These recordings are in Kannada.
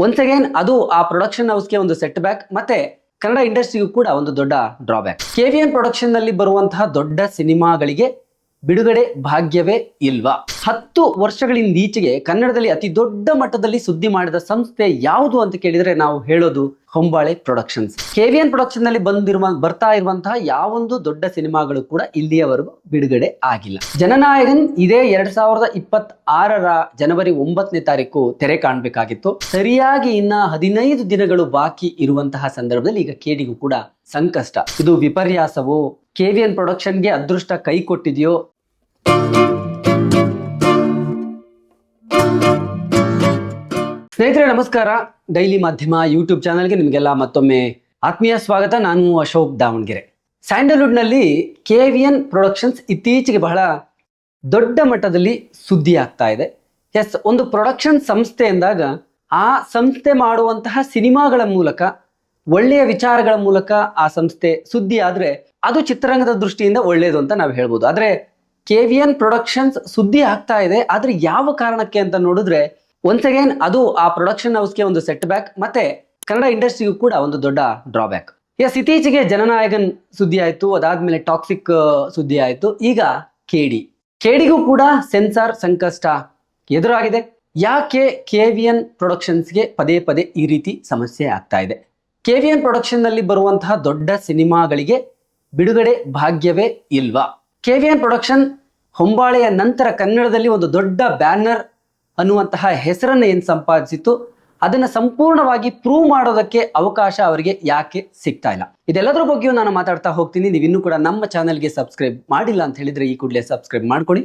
ಒನ್ಸ್ ಅಗೇನ್ ಅದು ಆ ಪ್ರೊಡಕ್ಷನ್ ಹೌಸ್ಗೆ ಒಂದು ಸೆಟ್ ಬ್ಯಾಕ್, ಮತ್ತೆ ಕನ್ನಡ ಇಂಡಸ್ಟ್ರಿಗೂ ಕೂಡ ಒಂದು ದೊಡ್ಡ ಡ್ರಾಬ್ಯಾಕ್. KVN ಪ್ರೊಡಕ್ಷನ್ ನಲ್ಲಿ ಬರುವಂತಹ ದೊಡ್ಡ ಸಿನಿಮಾಗಳಿಗೆ ಬಿಡುಗಡೆ ಭಾಗ್ಯವೇ ಇಲ್ವಾ? 10 ವರ್ಷಗಳಿಂದೀಚೆಗೆ ಕನ್ನಡದಲ್ಲಿ ಅತಿ ದೊಡ್ಡ ಮಟ್ಟದಲ್ಲಿ ಸುದ್ದಿ ಮಾಡಿದ ಸಂಸ್ಥೆ ಯಾವುದು ಅಂತ ಕೇಳಿದ್ರೆ ನಾವು ಹೇಳೋದು ಹೊಂಬಾಳೆ ಪ್ರೊಡಕ್ಷನ್ಸ್. KVN ಪ್ರೊಡಕ್ಷನ್ ನಲ್ಲಿ ಬರ್ತಾ ಇರುವಂತಹ ಯಾವೊಂದು ದೊಡ್ಡ ಸಿನಿಮಾಗಳು ಕೂಡ ಇಲ್ಲಿಯವರೆಗೂ ಬಿಡುಗಡೆ ಆಗಿಲ್ಲ. ಜನನಾಯಕನ್ ಇದೇ 2026 ಜನವರಿ 9ನೇ ತಾರೀಕು ತೆರೆ ಕಾಣಬೇಕಾಗಿತ್ತು. ಸರಿಯಾಗಿ ಇನ್ನ 15 ದಿನಗಳು ಬಾಕಿ ಇರುವಂತಹ ಸಂದರ್ಭದಲ್ಲಿ ಈಗ ಕೇಡಿಗೂ ಕೂಡ ಸಂಕಷ್ಟ. ಇದು ವಿಪರ್ಯಾಸವೋ, KVN ಪ್ರೊಡಕ್ಷನ್ಗೆ ಅದೃಷ್ಟ ಕೈ ಕೊಟ್ಟಿದೆಯೋ? ಸ್ನೇಹಿತರೆ ನಮಸ್ಕಾರ, ಡೈಲಿ ಮಾಧ್ಯಮ ಯೂಟ್ಯೂಬ್ ಚಾನಲ್ಗೆ ನಿಮಗೆಲ್ಲ ಮತ್ತೊಮ್ಮೆ ಆತ್ಮೀಯ ಸ್ವಾಗತ. ನಾನು ಅಶೋಕ್ ದಾವಣಗೆರೆ. ಸ್ಯಾಂಡಲ್ವುಡ್ ನಲ್ಲಿ KVN ಪ್ರೊಡಕ್ಷನ್ಸ್ ಇತ್ತೀಚೆಗೆ ಬಹಳ ದೊಡ್ಡ ಮಟ್ಟದಲ್ಲಿ ಸುದ್ದಿ ಆಗ್ತಾ ಇದೆ. ಎಸ್, ಒಂದು ಪ್ರೊಡಕ್ಷನ್ ಸಂಸ್ಥೆ ಎಂದಾಗ ಆ ಸಂಸ್ಥೆ ಮಾಡುವಂತಹ ಸಿನಿಮಾಗಳ ಮೂಲಕ, ಒಳ್ಳೆಯ ವಿಚಾರಗಳ ಮೂಲಕ ಆ ಸಂಸ್ಥೆ ಸುದ್ದಿ ಆದ್ರೆ ಅದು ಚಿತ್ರರಂಗದ ದೃಷ್ಟಿಯಿಂದ ಒಳ್ಳೆಯದು ಅಂತ ನಾವು ಹೇಳ್ಬೋದು. ಆದ್ರೆ KVN ಪ್ರೊಡಕ್ಷನ್ಸ್ ಸುದ್ದಿ ಆಗ್ತಾ ಇದೆ, ಆದ್ರೆ ಯಾವ ಕಾರಣಕ್ಕೆ ಅಂತ ನೋಡಿದ್ರೆ ಒನ್ಸ್ ಅಗೇನ್ ಅದು ಆ ಪ್ರೊಡಕ್ಷನ್ ಹೌಸ್ಗೆ ಒಂದು ಸೆಟ್ ಬ್ಯಾಕ್, ಮತ್ತೆ ಕನ್ನಡ ಇಂಡಸ್ಟ್ರಿಗೂ ಕೂಡ ಒಂದು ದೊಡ್ಡ ಡ್ರಾಬ್ಯಾಕ್. ಎಸ್, ಇತ್ತೀಚೆಗೆ ಜನನಾಯಕನ್ ಸುದ್ದಿ ಆಯ್ತು, ಅದಾದ್ಮೇಲೆ ಟಾಕ್ಸಿಕ್ ಸುದ್ದಿ ಆಯ್ತು, ಈಗ ಕೇಡಿಗೂ ಕೂಡ ಸೆನ್ಸಾರ್ ಸಂಕಷ್ಟ ಎದುರಾಗಿದೆ. ಯಾಕೆ KVN ಪ್ರೊಡಕ್ಷನ್ಸ್ಗೆ ಪದೇ ಪದೇ ಈ ರೀತಿ ಸಮಸ್ಯೆ ಆಗ್ತಾ ಇದೆ? KVN ಪ್ರೊಡಕ್ಷನ್ ನಲ್ಲಿ ಬರುವಂತಹ ದೊಡ್ಡ ಸಿನಿಮಾಗಳಿಗೆ ಬಿಡುಗಡೆ ಭಾಗ್ಯವೇ ಇಲ್ವಾ? KVN ಪ್ರೊಡಕ್ಷನ್ ಹೊಂಬಾಳೆಯ ನಂತರ ಕನ್ನಡದಲ್ಲಿ ಒಂದು ದೊಡ್ಡ ಬ್ಯಾನರ್ ಅನ್ನುವಂತಹ ಹೆಸರನ್ನು ಏನು ಸಂಪಾದಿಸಿತ್ತು ಅದನ್ನ ಸಂಪೂರ್ಣವಾಗಿ ಪ್ರೂವ್ ಮಾಡೋದಕ್ಕೆ ಅವಕಾಶ ಅವರಿಗೆ ಯಾಕೆ ಸಿಗ್ತಾ ಇಲ್ಲ? ಇದೆಲ್ಲದರ ಬಗ್ಗೆಯೂ ನಾನು ಮಾತಾಡ್ತಾ ಹೋಗ್ತೀನಿ. ನೀವು ಇನ್ನೂ ಕೂಡ ನಮ್ಮ ಚಾನೆಲ್ಗೆ ಸಬ್ಸ್ಕ್ರೈಬ್ ಮಾಡಿಲ್ಲ ಅಂತ ಹೇಳಿದ್ರೆ ಈ ಕೂಡಲೇ ಸಬ್ಸ್ಕ್ರೈಬ್ ಮಾಡ್ಕೊಳ್ಳಿ.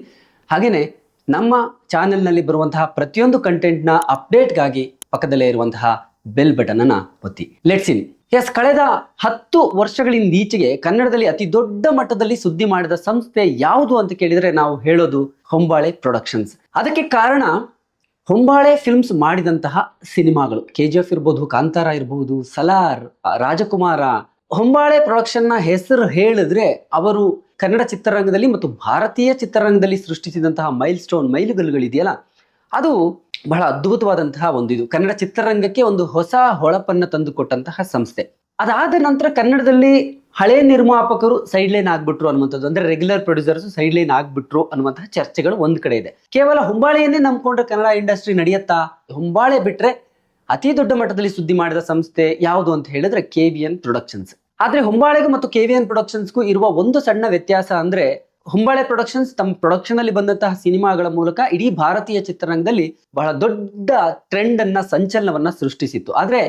ಹಾಗೇನೆ ನಮ್ಮ ಚಾನೆಲ್ನಲ್ಲಿ ಬರುವಂತಹ ಪ್ರತಿಯೊಂದು ಕಂಟೆಂಟ್ನ ಅಪ್ಡೇಟ್ಗಾಗಿ ಪಕ್ಕದಲ್ಲೇ ಇರುವಂತಹ ಬೆಲ್ ಬಟನ್ ಅನ್ನ ಒತ್ತಿ. Let's in. ಎಸ್, ಕಳೆದ 10 ವರ್ಷಗಳಿಂದೀಚೆಗೆ ಕನ್ನಡದಲ್ಲಿ ಅತಿ ದೊಡ್ಡ ಮಟ್ಟದಲ್ಲಿ ಸುದ್ದಿ ಮಾಡಿದ ಸಂಸ್ಥೆ ಯಾವುದು ಅಂತ ಕೇಳಿದ್ರೆ ನಾವು ಹೇಳೋದು ಹೊಂಬಾಳೆ ಪ್ರೊಡಕ್ಷನ್ಸ್. ಅದಕ್ಕೆ ಕಾರಣ ಹೊಂಬಾಳೆ ಫಿಲ್ಮ್ಸ್ ಮಾಡಿದಂತಹ ಸಿನಿಮಾಗಳು. KGF ಇರ್ಬೋದು, ಕಾಂತಾರ ಇರಬಹುದು, ಸಲಾರ್, ರಾಜಕುಮಾರ. ಹೊಂಬಾಳೆ ಪ್ರೊಡಕ್ಷನ್ ನ ಹೆಸರು ಹೇಳಿದ್ರೆ ಅವರು ಕನ್ನಡ ಚಿತ್ರರಂಗದಲ್ಲಿ ಮತ್ತು ಭಾರತೀಯ ಚಿತ್ರರಂಗದಲ್ಲಿ ಸೃಷ್ಟಿಸಿದಂತಹ ಮೈಲುಗಲ್ಲುಗಳಿದೆಯಲ್ಲ, ಅದು ಬಹಳ ಅದ್ಭುತವಾದಂತಹ ಇದು ಕನ್ನಡ ಚಿತ್ರರಂಗಕ್ಕೆ ಒಂದು ಹೊಸ ಹೊಳಪನ್ನ ತಂದುಕೊಟ್ಟಂತಹ ಸಂಸ್ಥೆ. ಅದಾದ ನಂತರ ಕನ್ನಡದಲ್ಲಿ ಹಳೆ ನಿರ್ಮಾಪಕರು ಸೈಡ್ ಲೈನ್ ಆಗ್ಬಿಟ್ರು ಅನ್ನುವಂಥದ್ದು, ಅಂದ್ರೆ ರೆಗ್ಯುಲರ್ ಪ್ರೊಡ್ಯೂಸರ್ಸ್ ಸೈಡ್ ಲೈನ್ ಆಗ್ಬಿಟ್ರು ಅನ್ನುವಂತಹ ಚರ್ಚೆಗಳು ಒಂದ್ ಕಡೆ ಇದೆ. ಕೇವಲ ಹೊಂಬಾಳೆಯನ್ನೇ ನಂಬ್ಕೊಂಡ್ರೆ ಕನ್ನಡ ಇಂಡಸ್ಟ್ರಿ ನಡೆಯತ್ತಾ? ಹೊಂಬಾಳೆ ಬಿಟ್ರೆ ಅತಿ ದೊಡ್ಡ ಮಟ್ಟದಲ್ಲಿ ಸುದ್ದಿ ಮಾಡಿದ ಸಂಸ್ಥೆ ಯಾವುದು ಅಂತ ಹೇಳಿದ್ರೆ KVN ಪ್ರೊಡಕ್ಷನ್ಸ್. ಆದ್ರೆ ಹೊಂಬಾಳೆಗೂ ಮತ್ತು KVN ಪ್ರೊಡಕ್ಷನ್ಸ್ಗೂ ಇರುವ ಒಂದು ಸಣ್ಣ ವ್ಯತ್ಯಾಸ ಅಂದ್ರೆ, ಹೊಂಬಾಳೆ ಪ್ರೊಡಕ್ಷನ್ಸ್ ತಮ್ಮ ಪ್ರೊಡಕ್ಷನ್ ಅಲ್ಲಿ ಬಂದಂತಹ ಸಿನಿಮಾಗಳ ಮೂಲಕ ಇಡೀ ಭಾರತೀಯ ಚಿತ್ರರಂಗದಲ್ಲಿ ಬಹಳ ದೊಡ್ಡ ಟ್ರೆಂಡ್ ಅನ್ನ, ಸಂಚಲನವನ್ನ ಸೃಷ್ಟಿಸಿತ್ತು. ಆದ್ರೆ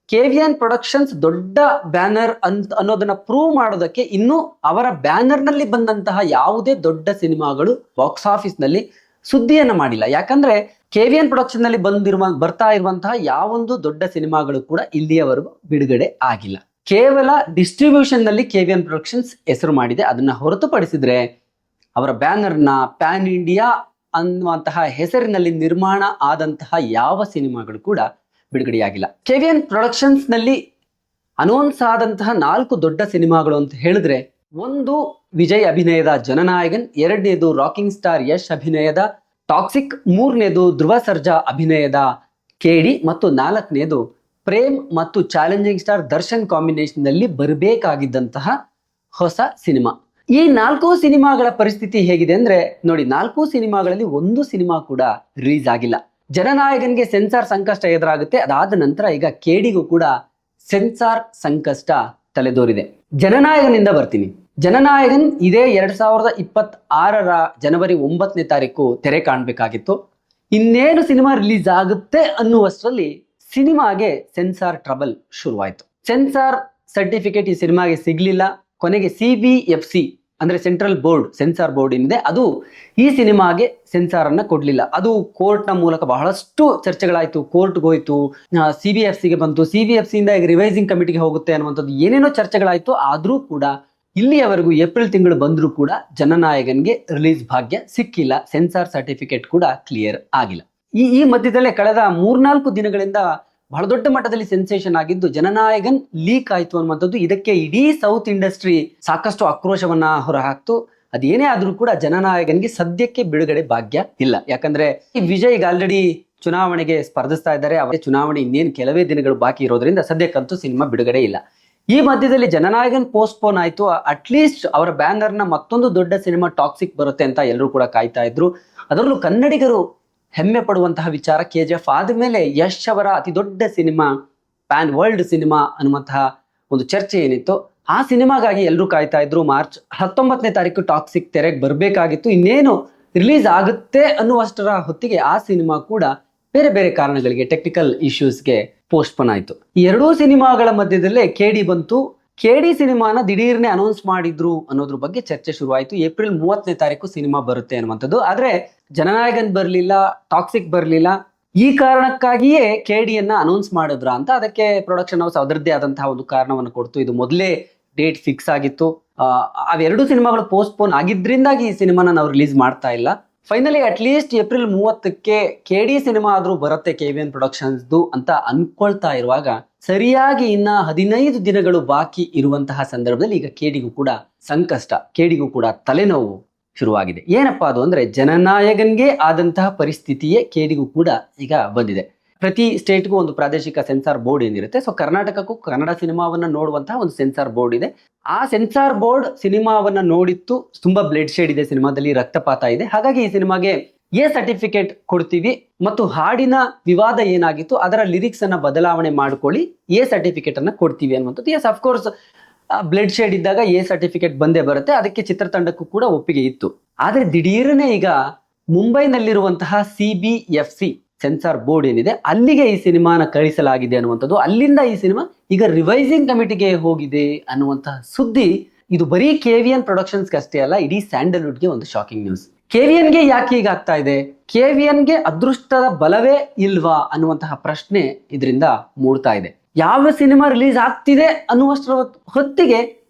KVN ಪ್ರೊಡಕ್ಷನ್ಸ್ ದೊಡ್ಡ ಬ್ಯಾನರ್ ಅನ್ನೋದನ್ನ ಪ್ರೂವ್ ಮಾಡೋದಕ್ಕೆ ಇನ್ನೂ ಅವರ ಬ್ಯಾನರ್ ನಲ್ಲಿ ಬಂದಂತಹ ಯಾವುದೇ ದೊಡ್ಡ ಸಿನಿಮಾಗಳು ಬಾಕ್ಸ್ ಆಫೀಸ್ ನಲ್ಲಿ ಸುದ್ದಿಯನ್ನ ಮಾಡಿಲ್ಲ. ಯಾಕಂದ್ರೆ KVN ಪ್ರೊಡಕ್ಷನ್ ನಲ್ಲಿ ಬರ್ತಾ ಇರುವಂತಹ ಯಾವೊಂದು ದೊಡ್ಡ ಸಿನಿಮಾಗಳು ಕೂಡ ಇಲ್ಲಿಯವರೆಗೂ ಬಿಡುಗಡೆ ಆಗಿಲ್ಲ. ಕೇವಲ ಡಿಸ್ಟ್ರಿಬ್ಯೂಷನ್ ನಲ್ಲಿ KVN ಪ್ರೊಡಕ್ಷನ್ಸ್ ಹೆಸರು ಮಾಡಿದೆ. ಅದನ್ನ ಹೊರತುಪಡಿಸಿದ್ರೆ ಅವರ ಬ್ಯಾನರ್ನ ಪ್ಯಾನ್ ಇಂಡಿಯಾ ಅನ್ನುವಂತಹ ಹೆಸರಿನಲ್ಲಿ ನಿರ್ಮಾಣ ಆದಂತಹ ಯಾವ ಸಿನಿಮಾಗಳು ಕೂಡ ಬಿಡುಗಡೆಯಾಗಿಲ್ಲ. KVN ಪ್ರೊಡಕ್ಷನ್ಸ್ ನಲ್ಲಿ ಅನೌನ್ಸ್ ಆದಂತಹ 4 ದೊಡ್ಡ ಸಿನಿಮಾಗಳು ಅಂತ ಹೇಳಿದ್ರೆ, ಒಂದು ವಿಜಯ್ ಅಭಿನಯದ ಜನನಾಯಕನ್, ಎರಡನೇದು ರಾಕಿಂಗ್ ಸ್ಟಾರ್ ಯಶ್ ಅಭಿನಯದ ಟಾಕ್ಸಿಕ್, ಮೂರನೇದು ಧ್ರುವ ಸರ್ಜಾ ಅಭಿನಯದ ಕೇಡಿ ಮತ್ತು 4ನೇದು ಪ್ರೇಮ್ ಮತ್ತು ಚಾಲೆಂಜಿಂಗ್ ಸ್ಟಾರ್ ದರ್ಶನ್ ಕಾಂಬಿನೇಷನ್ ನಲ್ಲಿ ಬರಬೇಕಾಗಿದ್ದಂತಹ ಹೊಸ ಸಿನಿಮಾ. ಈ 4 ಸಿನಿಮಾಗಳ ಪರಿಸ್ಥಿತಿ ಹೇಗಿದೆ ಅಂದ್ರೆ ನೋಡಿ, 4 ಸಿನಿಮಾಗಳಲ್ಲಿ ಒಂದು ಸಿನಿಮಾ ಕೂಡ ರಿಲೀಸ್ ಆಗಿಲ್ಲ. ಜನನಾಯಕನ್ಗೆ ಸೆನ್ಸಾರ್ ಸಂಕಷ್ಟ ಎದುರಾಗುತ್ತೆ. ಅದಾದ ನಂತರ ಈಗ ಕೇಡಿಗೂ ಕೂಡ ಸೆನ್ಸಾರ್ ಸಂಕಷ್ಟ ತಲೆದೋರಿದೆ. ಜನನಾಯಕನಿಂದ ಬರ್ತೀನಿ. ಜನನಾಯಕನ್ ಇದೇ 2026 ಜನವರಿ 9ನೇ ತಾರೀಕು ತೆರೆ ಕಾಣಬೇಕಾಗಿತ್ತು. ಇನ್ನೇನು ಸಿನಿಮಾ ರಿಲೀಸ್ ಆಗುತ್ತೆ ಅನ್ನುವಷ್ಟರಲ್ಲಿ ಸಿನಿಮಾಗೆ ಸೆನ್ಸಾರ್ ಟ್ರಬಲ್ ಶುರುವಾಯಿತು. ಸೆನ್ಸಾರ್ ಸರ್ಟಿಫಿಕೇಟ್ ಈ ಸಿನಿಮಾಗೆ ಸಿಗ್ಲಿಲ್ಲ. ಕೊನೆಗೆ CBFC ಅಂದ್ರೆ ಸೆಂಟ್ರಲ್ ಬೋರ್ಡ್, ಸೆನ್ಸಾರ್ ಬೋರ್ಡ್ ಏನಿದೆ ಅದು ಈ ಸಿನಿಮಾಗೆ ಸೆನ್ಸಾರ್ ಅನ್ನ ಕೊಡ್ಲಿಲ್ಲ. ಅದು ಕೋರ್ಟ್ ನ ಮೂಲಕ ಬಹಳಷ್ಟು ಚರ್ಚೆಗಳಾಯ್ತು, ಕೋರ್ಟ್ಗೆ ಹೋಯ್ತು, CBFCಗೆ ಬಂತು, CBFC ಇಂದ ಈಗ ರಿವೈಸಿಂಗ್ ಕಮಿಟಿಗೆ ಹೋಗುತ್ತೆ ಅನ್ನುವಂಥದ್ದು ಏನೇನೋ ಚರ್ಚೆಗಳಾಯ್ತು. ಆದ್ರೂ ಕೂಡ ಇಲ್ಲಿಯವರೆಗೂ ಏಪ್ರಿಲ್ ತಿಂಗಳು ಬಂದ್ರೂ ಕೂಡ ಜನನಾಯಕನ್ಗೆ ರಿಲೀಸ್ ಭಾಗ್ಯ ಸಿಕ್ಕಿಲ್ಲ. ಸೆನ್ಸಾರ್ ಸರ್ಟಿಫಿಕೇಟ್ ಕೂಡ ಕ್ಲಿಯರ್ ಆಗಿಲ್ಲ. ಈ ಮಧ್ಯದಲ್ಲೇ ಕಳೆದ 3-4 ದಿನಗಳಿಂದ ಬಹಳ ದೊಡ್ಡ ಮಟ್ಟದಲ್ಲಿ ಸೆನ್ಸೇಷನ್ ಆಗಿದ್ದು ಜನನಾಯಕನ್ ಲೀಕ್ ಆಯ್ತು ಅನ್ನುವಂಥದ್ದು. ಇದಕ್ಕೆ ಇಡೀ ಸೌತ್ ಇಂಡಸ್ಟ್ರಿ ಸಾಕಷ್ಟು ಆಕ್ರೋಶವನ್ನ ಹೊರಹಾಕ್ತು. ಅದೇನೇ ಆದ್ರೂ ಕೂಡ ಜನನಾಯಕನ್ಗೆ ಸದ್ಯಕ್ಕೆ ಬಿಡುಗಡೆ ಭಾಗ್ಯ ಇಲ್ಲ. ಯಾಕಂದ್ರೆ ಈ ವಿಜಯ್ ಆಲ್ರೆಡಿ ಚುನಾವಣೆಗೆ ಸ್ಪರ್ಧಿಸ್ತಾ ಇದ್ದಾರೆ. ಅವರೇ ಚುನಾವಣೆ ಇನ್ನೇನು ಕೆಲವೇ ದಿನಗಳು ಬಾಕಿ ಇರೋದ್ರಿಂದ ಸದ್ಯಕ್ಕಂತೂ ಸಿನಿಮಾ ಬಿಡುಗಡೆ ಇಲ್ಲ. ಈ ಮಧ್ಯದಲ್ಲಿ ಜನನಾಯಕನ್ ಪೋಸ್ಟ್ಪೋನ್ ಆಯ್ತು. ಅಟ್ಲೀಸ್ಟ್ ಅವರ ಬ್ಯಾನರ್ ನ ಮತ್ತೊಂದು ದೊಡ್ಡ ಸಿನಿಮಾ ಟಾಕ್ಸಿಕ್ ಬರುತ್ತೆ ಅಂತ ಎಲ್ಲರೂ ಕೂಡ ಕಾಯ್ತಾ ಇದ್ರು. ಅದರಲ್ಲೂ ಕನ್ನಡಿಗರು ಹೆಮ್ಮೆ ಪಡುವಂತಹ ವಿಚಾರ, KGF ಆದ್ಮೇಲೆ ಯಶ್ ಅವರ ಅತಿ ದೊಡ್ಡ ಸಿನಿಮಾ, ಪ್ಯಾನ್ ವರ್ಲ್ಡ್ ಸಿನಿಮಾ ಅನ್ನುವಂತಹ ಒಂದು ಚರ್ಚೆ ಏನಿತ್ತು, ಆ ಸಿನಿಮಾಗಾಗಿ ಎಲ್ಲರೂ ಕಾಯ್ತಾ ಇದ್ರು. ಮಾರ್ಚ್ 19ನೇ ತಾರೀಕು ಟಾಕ್ಸಿಕ್ ತೆರೆಗೆ ಬರಬೇಕಾಗಿತ್ತು. ಇನ್ನೇನು ರಿಲೀಸ್ ಆಗುತ್ತೆ ಅನ್ನುವಷ್ಟರ ಹೊತ್ತಿಗೆ ಆ ಸಿನಿಮಾ ಕೂಡ ಬೇರೆ ಬೇರೆ ಕಾರಣಗಳಿಗೆ, ಟೆಕ್ನಿಕಲ್ ಇಶ್ಯೂಸ್ಗೆ ಪೋಸ್ಟ್ಪೋನ್ ಆಯಿತು. ಈ ಎರಡೂ ಸಿನಿಮಾಗಳ ಮಧ್ಯದಲ್ಲೇ KD ಬಂತು. KD ಸಿನಿಮಾನ ದಿಢೀರ್ನೆ ಅನೌನ್ಸ್ ಮಾಡಿದ್ರು ಅನ್ನೋದ್ರ ಬಗ್ಗೆ ಚರ್ಚೆ ಶುರುವಾಯಿತು. ಏಪ್ರಿಲ್ 30ನೇ ತಾರೀಕು ಸಿನಿಮಾ ಬರುತ್ತೆ ಅನ್ನುವಂಥದ್ದು. ಆದ್ರೆ ಜನನಾಯಕನ್ ಬರಲಿಲ್ಲ, ಟಾಕ್ಸಿಕ್ ಬರಲಿಲ್ಲ. ಈ ಕಾರಣಕ್ಕಾಗಿಯೇ KDಯನ್ನ ಅನೌನ್ಸ್ ಮಾಡಿದ್ರ ಅಂತ ಅದಕ್ಕೆ ಪ್ರೊಡಕ್ಷನ್ ಹೌಸ್ ಅದರದ್ದೇ ಆದಂತಹ ಒಂದು ಕಾರಣವನ್ನು ಕೊಡ್ತು. ಇದು ಮೊದಲೇ ಡೇಟ್ ಫಿಕ್ಸ್ ಆಗಿತ್ತು. ಅವೆರಡು ಸಿನಿಮಾಗಳು ಪೋಸ್ಟ್ಪೋನ್ ಆಗಿದ್ರಿಂದಾಗಿ ಈ ಸಿನಿಮಾನ ನಾವು ರಿಲೀಸ್ ಮಾಡ್ತಾ ಇಲ್ಲ. ಫೈನಲಿ ಅಟ್ಲೀಸ್ಟ್ ಏಪ್ರಿಲ್ 30ಕ್ಕೆ KD ಸಿನಿಮಾ ಆದ್ರೂ ಬರುತ್ತೆ KVN ಪ್ರೊಡಕ್ಷನ್ಸ್ದು ಅಂತ ಅನ್ಕೊಳ್ತಾ ಇರುವಾಗ, ಸರಿಯಾಗಿ ಇನ್ನ 15 ದಿನಗಳು ಬಾಕಿ ಇರುವಂತಹ ಸಂದರ್ಭದಲ್ಲಿ ಈಗ KDಗೂ ಕೂಡ ಸಂಕಷ್ಟ, KDಗೂ ಕೂಡ ತಲೆನೋವು ಶುರುವಾಗಿದೆ. ಏನಪ್ಪಾ ಅದು ಅಂದ್ರೆ, ಜನನಾಯಕನ್ಗೆ ಆದಂತಹ ಪರಿಸ್ಥಿತಿಯೇ KDಗೂ ಕೂಡ ಈಗ ಬಂದಿದೆ. ಪ್ರತಿ ಸ್ಟೇಟ್ಗೂ ಒಂದು ಪ್ರಾದೇಶಿಕ ಸೆನ್ಸಾರ್ ಬೋರ್ಡ್ ಏನಿರುತ್ತೆ. ಸೊ ಕರ್ನಾಟಕಕ್ಕೂ ಕನ್ನಡ ಸಿನಿಮಾವನ್ನ ನೋಡುವಂತಹ ಒಂದು ಸೆನ್ಸಾರ್ ಬೋರ್ಡ್ ಇದೆ. ಆ ಸೆನ್ಸಾರ್ ಬೋರ್ಡ್ ಸಿನಿಮಾವನ್ನ ನೋಡಿತ್ತು. ತುಂಬಾ ಬ್ಲಡ್ ಶೇಡ್ ಇದೆ ಸಿನಿಮಾದಲ್ಲಿ, ರಕ್ತಪಾತ ಇದೆ. ಹಾಗಾಗಿ ಈ ಸಿನಿಮಾಗೆ ಎ ಸರ್ಟಿಫಿಕೇಟ್ ಕೊಡ್ತೀವಿ ಮತ್ತು ಹಾಡಿನ ವಿವಾದ ಏನಾಗಿತ್ತು ಅದರ ಲಿರಿಕ್ಸ್ ಅನ್ನ ಬದಲಾವಣೆ ಮಾಡ್ಕೊಳ್ಳಿ, ಎ ಸರ್ಟಿಫಿಕೇಟ್ ಅನ್ನ ಕೊಡ್ತೀವಿ ಅನ್ನುವಂಥದ್ದು. ಎಸ್ ಅಫ್ಕೋರ್ಸ್ ಬ್ಲಡ್ ಶೇಡ್ ಇದ್ದಾಗ ಎ ಸರ್ಟಿಫಿಕೇಟ್ ಬಂದೇ ಬರುತ್ತೆ. ಅದಕ್ಕೆ ಚಿತ್ರತಂಡಕ್ಕೂ ಕೂಡ ಒಪ್ಪಿಗೆ ಇತ್ತು. ಆದ್ರೆ ದಿಢೀರನೆ ಈಗ ಮುಂಬೈನಲ್ಲಿರುವಂತಹ CBFC ಸೆನ್ಸಾರ್ ಬೋರ್ಡ್ ಏನಿದೆ ಅಲ್ಲಿಗೆ ಈ ಸಿನಿಮಾನ ಕಳಿಸಲಾಗಿದೆ ಅನ್ನುವಂಥದ್ದು. ಅಲ್ಲಿಂದ ಈ ಸಿನಿಮಾ ಈಗ ರಿವೈಸಿಂಗ್ ಕಮಿಟಿಗೆ ಹೋಗಿದೆ ಅನ್ನುವಂತಹ ಸುದ್ದಿ. ಇದು ಬರೀ KVN ಪ್ರೊಡಕ್ಷನ್ಸ್ಗೆ ಅಷ್ಟೇ ಅಲ್ಲ, ಇಡೀ ಸ್ಯಾಂಡಲ್ವುಡ್ಗೆ ಒಂದು ಶಾಕಿಂಗ್ ನ್ಯೂಸ್. KVNಗೆ ಯಾಕೆ ಈಗ ಆಗ್ತಾ ಇದೆ? KVNಗೆ ಅದೃಷ್ಟದ ಬಲವೇ ಇಲ್ವಾ ಅನ್ನುವಂತಹ ಪ್ರಶ್ನೆ ಇದರಿಂದ ಮೂಡ್ತಾ ಇದೆ. ಯಾವ ಸಿನಿಮಾ ರಿಲೀಸ್ ಆಗ್ತಿದೆ ಅನ್ನುವಷ್ಟರ ಹೊತ್ತಿಗೆ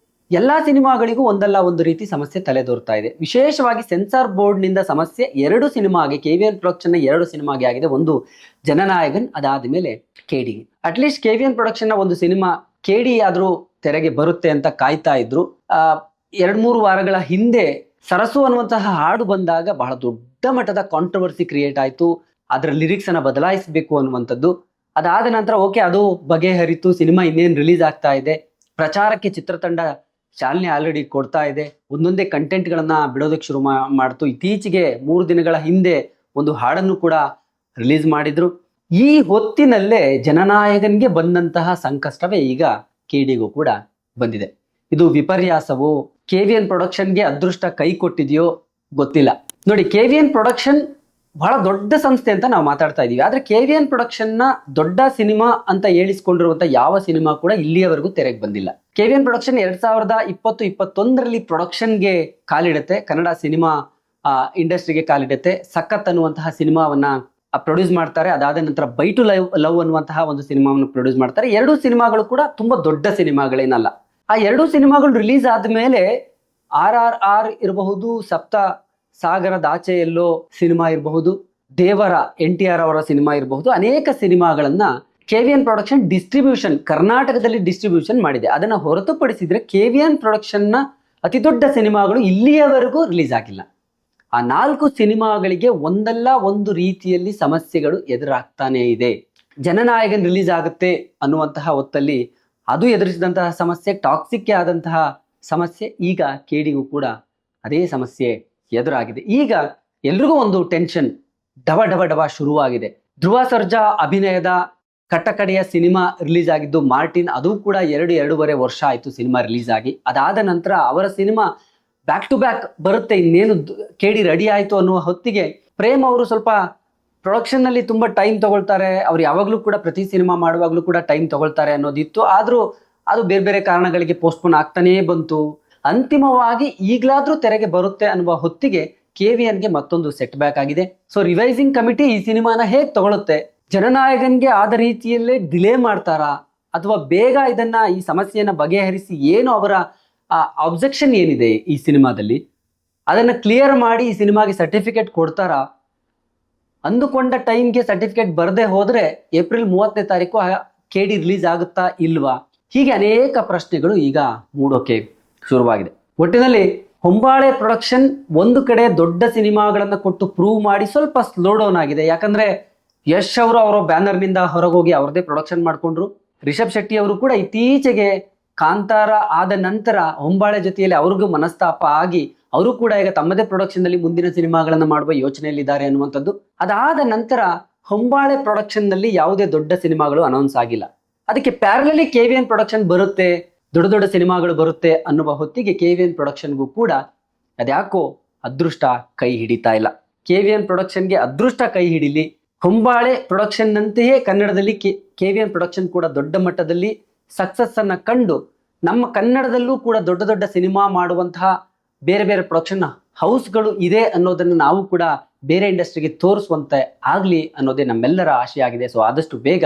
ಎಲ್ಲಾ ಸಿನಿಮಾಗಳಿಗೂ ಒಂದಲ್ಲ ಒಂದು ರೀತಿ ಸಮಸ್ಯೆ ತಲೆದೋರ್ತಾ ಇದೆ. ವಿಶೇಷವಾಗಿ ಸೆನ್ಸಾರ್ ಬೋರ್ಡ್ ನಿಂದ ಸಮಸ್ಯೆ ಎರಡು ಸಿನಿಮಾಗೆ, KVN ಪ್ರೊಡಕ್ಷನ್ ನ 2 ಸಿನಿಮಾಗೆ ಆಗಿದೆ. ಒಂದು ಜನನಾಯಕನ್, ಅದಾದ ಮೇಲೆ KD. ಅಟ್ಲೀಸ್ಟ್ KVN ಪ್ರೊಡಕ್ಷನ್ ನ ಒಂದು ಸಿನಿಮಾ KD ಆದ್ರೂ ತೆರೆಗೆ ಬರುತ್ತೆ ಅಂತ ಕಾಯ್ತಾ ಇದ್ರು. 2-3 ವಾರಗಳ ಹಿಂದೆ ಸರಸು ಅನ್ನುವಂತಹ ಹಾಡು ಬಂದಾಗ ಬಹಳ ದೊಡ್ಡ ಮಟ್ಟದ ಕಾಂಟ್ರವರ್ಸಿ ಕ್ರಿಯೇಟ್ ಆಯ್ತು. ಅದರ ಲಿರಿಕ್ಸ್ ಅನ್ನ ಬದಲಾಯಿಸಬೇಕು ಅನ್ನುವಂಥದ್ದು. ಅದಾದ ನಂತರ ಓಕೆ, ಅದು ಬಗೆಹರಿತು. ಸಿನಿಮಾ ಇನ್ನೇನು ರಿಲೀಸ್ ಆಗ್ತಾ ಇದೆ. ಪ್ರಚಾರಕ್ಕೆ ಚಿತ್ರತಂಡ ಚಾಲನೆ ಆಲ್ರೆಡಿ ಕೊಡ್ತಾ ಇದೆ. ಒಂದೊಂದೇ ಕಂಟೆಂಟ್ ಗಳನ್ನ ಬಿಡೋದಕ್ಕೆ ಶುರು ಮಾಡ್ತು. ಇತ್ತೀಚೆಗೆ 3 ದಿನಗಳ ಹಿಂದೆ ಒಂದು ಹಾಡನ್ನು ಕೂಡ ರಿಲೀಸ್ ಮಾಡಿದ್ರು. ಈ ಹೊತ್ತಿನಲ್ಲೇ ಜನನಾಯಕನ್ಗೆ ಬಂದಂತಹ ಸಂಕಷ್ಟವೇ ಈಗ KDಗೂ ಕೂಡ ಬಂದಿದೆ. ಇದು ವಿಪರ್ಯಾಸವೋ, KVN ಪ್ರೊಡಕ್ಷನ್ಗೆ ಅದೃಷ್ಟ ಕೈ ಕೊಟ್ಟಿದೆಯೋ ಗೊತ್ತಿಲ್ಲ. ನೋಡಿ, KVN ಪ್ರೊಡಕ್ಷನ್ ಬಹಳ ದೊಡ್ಡ ಸಂಸ್ಥೆ ಅಂತ ನಾವು ಮಾತಾಡ್ತಾ ಇದೀವಿ. ಆದ್ರೆ KVN ಪ್ರೊಡಕ್ಷನ್ ನ ದೊಡ್ಡ ಸಿನಿಮಾ ಅಂತ ಹೇಳಿಸ್ಕೊಂಡಿರುವಂತ ಯಾವ ಸಿನಿಮಾ ಕೂಡ ಇಲ್ಲಿಯವರೆಗೂ ತೆರೆಗೆ ಬಂದಿಲ್ಲ. KVN ಪ್ರೊಡಕ್ಷನ್ 2020-21ರಲ್ಲಿ ಪ್ರೊಡಕ್ಷನ್ಗೆ ಕಾಲಿಡುತ್ತೆ, ಕನ್ನಡ ಸಿನಿಮಾ ಇಂಡಸ್ಟ್ರಿಗೆ ಕಾಲಿಡುತ್ತೆ. ಸಖತ್ ಅನ್ನುವಂತಹ ಸಿನಿಮಾವನ್ನ ಪ್ರೊಡ್ಯೂಸ್ ಮಾಡ್ತಾರೆ. ಅದಾದ ನಂತರ ಬೈ ಟು ಲವ್ ಅನ್ನುವಂತಹ ಒಂದು ಸಿನಿಮಾವನ್ನು ಪ್ರೊಡ್ಯೂಸ್ ಮಾಡ್ತಾರೆ. 2 ಸಿನಿಮಾಗಳು ಕೂಡ ತುಂಬಾ ದೊಡ್ಡ ಸಿನಿಮಾಗಳೇನಲ್ಲ. ಆ 2 ಸಿನಿಮಾಗಳು ರಿಲೀಸ್ ಆದ್ಮೇಲೆ RRR ಇರಬಹುದು, ಸಪ್ತ ಸಾಗರದ ಆಚೆ ಎಲ್ಲೋ ಸಿನಿಮಾ ಇರಬಹುದು, ದೇವರ NTR ಅವರ ಸಿನಿಮಾ ಇರಬಹುದು, ಅನೇಕ ಸಿನಿಮಾಗಳನ್ನ KVN ಪ್ರೊಡಕ್ಷನ್ ಡಿಸ್ಟ್ರಿಬ್ಯೂಷನ್, ಕರ್ನಾಟಕದಲ್ಲಿ ಡಿಸ್ಟ್ರಿಬ್ಯೂಷನ್ ಮಾಡಿದೆ. ಅದನ್ನ ಹೊರತುಪಡಿಸಿದ್ರೆ KVN ಪ್ರೊಡಕ್ಷನ್ ನ ಅತಿ ದೊಡ್ಡ ಸಿನಿಮಾಗಳು ಇಲ್ಲಿಯವರೆಗೂ ರಿಲೀಸ್ ಆಗಿಲ್ಲ. ಆ 4 ಸಿನಿಮಾಗಳಿಗೆ ಒಂದಲ್ಲ ಒಂದು ರೀತಿಯಲ್ಲಿ ಸಮಸ್ಯೆಗಳು ಎದುರಾಗ್ತಾನೆ ಇದೆ. ಜನನಾಯಕನ್ ರಿಲೀಸ್ ಆಗುತ್ತೆ ಅನ್ನುವಂತಹ ಹೊತ್ತಲ್ಲಿ ಅದು ಎದುರಿಸಿದಂತಹ ಸಮಸ್ಯೆ, ಟಾಕ್ಸಿಕ್ ಆದಂತಹ ಸಮಸ್ಯೆ, ಈಗ KDಗೂ ಕೂಡ ಅದೇ ಸಮಸ್ಯೆ ಎದುರಾಗಿದೆ. ಈಗ ಎಲ್ರಿಗೂ ಒಂದು ಟೆನ್ಷನ್, ಡವ ಶುರುವಾಗಿದೆ. ಧ್ರುವ ಸರ್ಜಾ ಅಭಿನಯದ ಕಟ್ಟಕಡೆಯ ಸಿನಿಮಾ ರಿಲೀಸ್ ಆಗಿದ್ದು ಮಾರ್ಟಿನ್, ಅದು ಕೂಡ 2-2.5 ವರ್ಷ ಆಯ್ತು ಸಿನಿಮಾ ರಿಲೀಸ್ ಆಗಿ. ಅದಾದ ನಂತರ ಅವರ ಸಿನಿಮಾ ಬ್ಯಾಕ್ ಟು ಬ್ಯಾಕ್ ಬರುತ್ತೆ. ಇನ್ನೇನು KD ರೆಡಿ ಆಯ್ತು ಅನ್ನುವ ಹೊತ್ತಿಗೆ ಪ್ರೇಮ್ ಅವರು ಸ್ವಲ್ಪ ಪ್ರೊಡಕ್ಷನ್ ನಲ್ಲಿ ತುಂಬಾ ಟೈಮ್ ತಗೊಳ್ತಾರೆ. ಅವ್ರು ಯಾವಾಗ್ಲೂ ಕೂಡ ಪ್ರತಿ ಸಿನಿಮಾ ಮಾಡುವಾಗ್ಲೂ ಕೂಡ ಟೈಮ್ ತಗೊಳ್ತಾರೆ ಅನ್ನೋದಿತ್ತು. ಆದ್ರೂ ಅದು ಬೇರೆ ಬೇರೆ ಕಾರಣಗಳಿಗೆ ಪೋಸ್ಟ್ಪೋನ್ ಆಗ್ತಾನೇ ಬಂತು. ಅಂತಿಮವಾಗಿ ಈಗಲಾದ್ರೂ ತೆರೆಗೆ ಬರುತ್ತೆ ಅನ್ನುವ ಹೊತ್ತಿಗೆ KVNಗೆ ಮತ್ತೊಂದು ಸೆಟ್ ಬ್ಯಾಕ್ ಆಗಿದೆ. ಸೊ ರಿವೈಸಿಂಗ್ ಕಮಿಟಿ ಈ ಸಿನಿಮಾನ ಹೇಗೆ ತಗೊಳುತ್ತೆ? ಜನನಾಯಕನ್ಗೆ ಆದ ರೀತಿಯಲ್ಲೇ ಡಿಲೇ ಮಾಡ್ತಾರಾ, ಅಥವಾ ಬೇಗ ಈ ಸಮಸ್ಯೆಯನ್ನ ಬಗೆಹರಿಸಿ ಏನು ಅವರ ಅಬ್ಜೆಕ್ಷನ್ ಏನಿದೆ ಈ ಸಿನಿಮಾದಲ್ಲಿ ಅದನ್ನ ಕ್ಲಿಯರ್ ಮಾಡಿ ಈ ಸಿನಿಮಾಗೆ ಸರ್ಟಿಫಿಕೇಟ್ ಕೊಡ್ತಾರಾ? ಅಂದುಕೊಂಡ ಟೈಮ್ಗೆ ಸರ್ಟಿಫಿಕೇಟ್ ಬರದೆ ಹೋದ್ರೆ ಏಪ್ರಿಲ್ 30ನೇ ತಾರೀಕು KD ರಿಲೀಸ್ ಆಗುತ್ತಾ ಇಲ್ವಾ? ಹೀಗೆ ಅನೇಕ ಪ್ರಶ್ನೆಗಳು ಈಗ ಮೂಡೋಕೆ ಶುರುವಾಗಿದೆ. ಒಟ್ಟಿನಲ್ಲಿ ಹೊಂಬಾಳೆ ಪ್ರೊಡಕ್ಷನ್ ಒಂದು ಕಡೆ ದೊಡ್ಡ ಸಿನಿಮಾಗಳನ್ನ ಕೊಟ್ಟು ಪ್ರೂವ್ ಮಾಡಿ ಸ್ವಲ್ಪ ಸ್ಲೋ ಡೌನ್ ಆಗಿದೆ. ಯಾಕಂದ್ರೆ ಯಶ್ ಅವರು ಅವರ ಬ್ಯಾನರ್ನಿಂದ ಹೊರಗೋಗಿ ಅವ್ರದೇ ಪ್ರೊಡಕ್ಷನ್ ಮಾಡ್ಕೊಂಡ್ರು. ರಿಷಬ್ ಶೆಟ್ಟಿ ಅವರು ಕೂಡ ಇತ್ತೀಚೆಗೆ ಕಾಂತಾರ ಆದ ನಂತರ ಹೊಂಬಾಳೆ ಜೊತೆಯಲ್ಲಿ ಅವ್ರಿಗೂ ಮನಸ್ತಾಪ ಆಗಿ ಅವರು ಕೂಡ ಈಗ ತಮ್ಮದೇ ಪ್ರೊಡಕ್ಷನ್ ನಲ್ಲಿ ಮುಂದಿನ ಸಿನಿಮಾಗಳನ್ನ ಮಾಡುವ ಯೋಚನೆಯಲ್ಲಿದ್ದಾರೆ ಅನ್ನುವಂಥದ್ದು. ಅದಾದ ನಂತರ ಹೊಂಬಾಳೆ ಪ್ರೊಡಕ್ಷನ್ ನಲ್ಲಿ ಯಾವುದೇ ದೊಡ್ಡ ಸಿನಿಮಾಗಳು ಅನೌನ್ಸ್ ಆಗಿಲ್ಲ. ಅದಕ್ಕೆ ಪ್ಯಾರಲಲಿ KVN ಪ್ರೊಡಕ್ಷನ್ ಬರುತ್ತೆ, ದೊಡ್ಡ ದೊಡ್ಡ ಸಿನಿಮಾಗಳು ಬರುತ್ತೆ ಅನ್ನುವ ಹೊತ್ತಿಗೆ KVN ಪ್ರೊಡಕ್ಷನ್ಗೂ ಕೂಡ ಅದ್ಯಾಕೋ ಅದೃಷ್ಟ ಕೈ ಹಿಡಿತಾ ಇಲ್ಲ. KVN ಪ್ರೊಡಕ್ಷನ್ಗೆ ಅದೃಷ್ಟ ಕೈ ಹಿಡಿಲಿ, ಹೊಂಬಾಳೆ ಪ್ರೊಡಕ್ಷನ್ ನಂತೆಯೇ ಕನ್ನಡದಲ್ಲಿ KVN ಪ್ರೊಡಕ್ಷನ್ ಕೂಡ ದೊಡ್ಡ ಮಟ್ಟದಲ್ಲಿ ಸಕ್ಸಸ್ ಅನ್ನ ಕಂಡು ನಮ್ಮ ಕನ್ನಡದಲ್ಲೂ ಕೂಡ ದೊಡ್ಡ ದೊಡ್ಡ ಸಿನಿಮಾ ಮಾಡುವಂತಹ ಬೇರೆ ಬೇರೆ ಪ್ರೊಡಕ್ಷನ್ ಹೌಸ್ಗಳು ಇದೆ ಅನ್ನೋದನ್ನು ನಾವು ಕೂಡ ಬೇರೆ ಇಂಡಸ್ಟ್ರಿಗೆ ತೋರಿಸುವಂತೆ ಆಗ್ಲಿ ಅನ್ನೋದೇ ನಮ್ಮೆಲ್ಲರ ಆಶೆ ಆಗಿದೆ. ಸೊ ಆದಷ್ಟು ಬೇಗ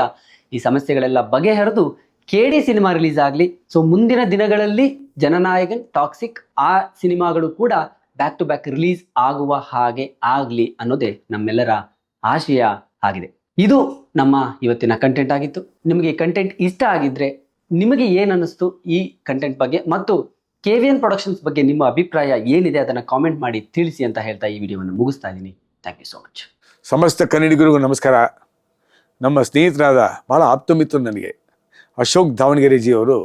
ಈ ಸಮಸ್ಯೆಗಳೆಲ್ಲ ಬಗೆಹರಿದು KD ಸಿನಿಮಾ ರಿಲೀಸ್ ಆಗಲಿ. ಸೊ ಮುಂದಿನ ದಿನಗಳಲ್ಲಿ ಜನನಾಯಕನ್, ಟಾಕ್ಸಿಕ್ ಆ ಸಿನಿಮಾಗಳು ಕೂಡ ಬ್ಯಾಕ್ ಟು ಬ್ಯಾಕ್ ರಿಲೀಸ್ ಆಗುವ ಹಾಗೆ ಆಗ್ಲಿ ಅನ್ನೋದೇ ನಮ್ಮೆಲ್ಲರ ಆಶಯ ಆಗಿದೆ. ಇದು ನಮ್ಮ ಇವತ್ತಿನ ಕಂಟೆಂಟ್ ಆಗಿತ್ತು. ನಿಮಗೆ ಈ ಕಂಟೆಂಟ್ ಇಷ್ಟ ಆಗಿದ್ರೆ ನಿಮಗೆ ಏನು ಅನ್ನಿಸ್ತು ಈ ಕಂಟೆಂಟ್ ಬಗ್ಗೆ, ಮತ್ತು KVN ಪ್ರೊಡಕ್ಷನ್ಸ್ ಬಗ್ಗೆ ನಿಮ್ಮ ಅಭಿಪ್ರಾಯ ಏನಿದೆ ಅದನ್ನು ಕಾಮೆಂಟ್ ಮಾಡಿ ತಿಳಿಸಿ ಅಂತ ಹೇಳ್ತಾ ಈ ವಿಡಿಯೋವನ್ನು ಮುಗಿಸ್ತಾ ಇದ್ದೀನಿ. Thank you so much. ಸಮಸ್ತ ಕನ್ನಡಿಗರಿಗೂ ನಮಸ್ಕಾರ. ನಮ್ಮ ಸ್ನೇಹಿತರಾದ ಭಾಳ ಆಪ್ತಮಿತ್ರರು ನನಗೆ ಅಶೋಕ್ ದಾವಣಗೆರೆಜಿ ಅವರು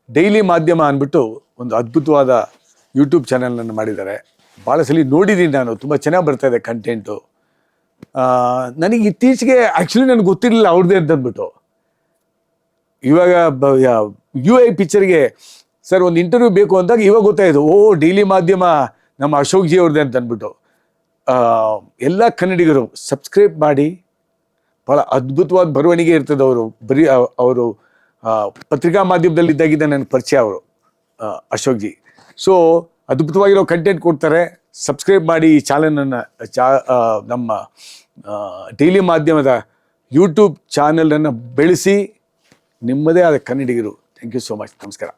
ಡೈಲಿ ಮಾಧ್ಯಮ ಅಂದ್ಬಿಟ್ಟು ಒಂದು ಅದ್ಭುತವಾದ ಯೂಟ್ಯೂಬ್ ಚಾನಲನ್ನು ಮಾಡಿದ್ದಾರೆ. ಭಾಳ ಸಲ ನೋಡಿದ್ದೀನಿ ನಾನು, ತುಂಬ ಚೆನ್ನಾಗಿ ಬರ್ತಾಯಿದೆ ಕಂಟೆಂಟು. ನನಗೆ ಇತ್ತೀಚೆಗೆ ಆ್ಯಕ್ಚುಲಿ ನನಗೆ ಗೊತ್ತಿರಲಿಲ್ಲ ಅವ್ರದ್ದೇ ಅಂತಂದ್ಬಿಟ್ಟು. ಇವಾಗ UI ಪಿಕ್ಚರ್ಗೆ ಸರ್ ಒಂದು ಇಂಟರ್ವ್ಯೂ ಬೇಕು ಅಂದಾಗ ಇವಾಗ ಗೊತ್ತಾಯಿತು, ಡೈಲಿ ಮಾಧ್ಯಮ ನಮ್ಮ ಅಶೋಕ್ ಜಿ ಅವ್ರದ್ದೇ ಅಂತ ಅಂದ್ಬಿಟ್ಟು. ಎಲ್ಲ ಕನ್ನಡಿಗರು ಸಬ್ಸ್ಕ್ರೈಬ್ ಮಾಡಿ. ಭಾಳ ಅದ್ಭುತವಾದ ಬರವಣಿಗೆ ಇರ್ತದೆ. ಅವರು ಪತ್ರಿಕಾ ಮಾಧ್ಯಮದಲ್ಲಿ ಇದ್ದಾಗಿದ್ದ ನನಗೆ ಪರಿಚಯ ಅವರು ಅಶೋಕ್ ಜಿ. ಸೊ ಅದ್ಭುತವಾಗಿರೋ ಕಂಟೆಂಟ್ ಕೊಡ್ತಾರೆ. ಸಬ್ಸ್ಕ್ರೈಬ್ ಮಾಡಿ ಈ ಚಾನಲನ್ನು, ನಮ್ಮ ಡೈಲಿ ಮಾಧ್ಯಮದ ಯೂಟ್ಯೂಬ್ ಚಾನಲನ್ನು ಬೆಳೆಸಿ ನಿಮ್ಮದೇ ಆದ ಕನ್ನಡಿಗರು. Thank you so much. ನಮಸ್ಕಾರ.